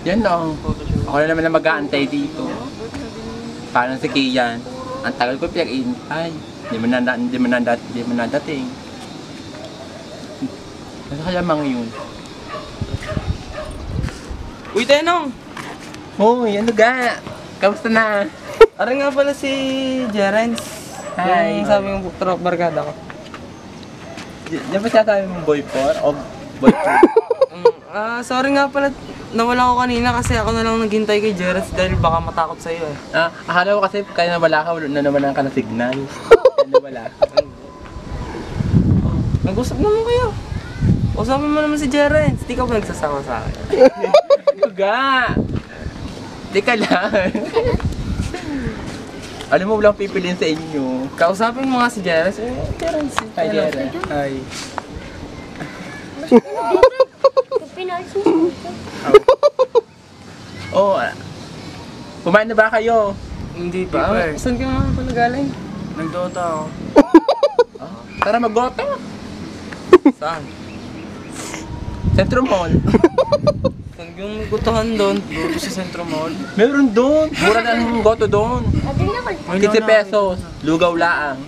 Yan o. Ako na naman na mag-aantay dito. Parang si Kian. Ang tagal ko pinag-iintay. Hindi mo nadating. Ano kaya mga yun? Uy, Tenong! Hoy, ano ga? Kamusta na? Ara nga pala si Jerence. Hi. Yung sabi yung barkada ko. Yan ba siya sabi mong boyfriend o boyfriend? Sorry nga pala. Nawala ko kanina kasi ako na lang naghintay kay Jerence dahil baka matakot sa'yo eh. Akala ko kasi kaya nawala ka, nawalan ka ng signal. Kaya nawala ka. Nag-usap naman kayo. Usapin mo naman si Jerence. Di ka ba nagsasama sa akin? Ano ga? Di ka lang. Alam mo, walang pipiliin sa inyo. Kausapin mo nga si Jerence. Jerence. Hi, Jera. Hi. Oh, kumain na ba kayo? Hindi pa. Saan ka nga pala galing? Nagdota ako. Tara mag-goto. Saan? Centro Mall. Saan yung gutuhan doon? Doon sa Centro Mall. Meron doon. Mura na ang goto doon. 15 pesos. Lugaw laang.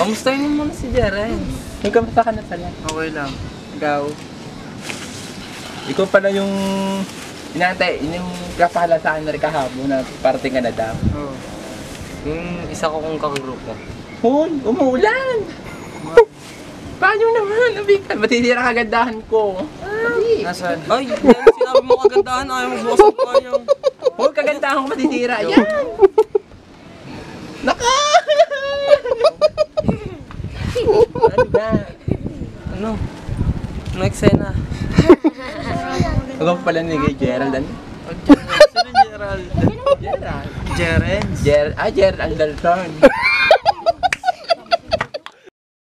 Kamustahin mo muna si Jerence? May kamusta ka na pala? Okay lang. Ikaw. Ikaw pala yung inantay, yung kapahala sa akin na rin kahapon na parating ka na daw. Oo. Yung isa ko kong kakagrupo. Hoy, umuulan! Paano naman? Abikan, matitira kagandahan ko. Nasaan? Ay, dahil sinabi mo kagandahan, ayaw mo bukas ang payang. Hoy, kagandahan ko matitira. Yan! Naka! Ano ba? Ano? Ano eksena? Ako pala ni Gerald. Ano? Sino Gerald? Gerald. Jerence? Gerald Alderson.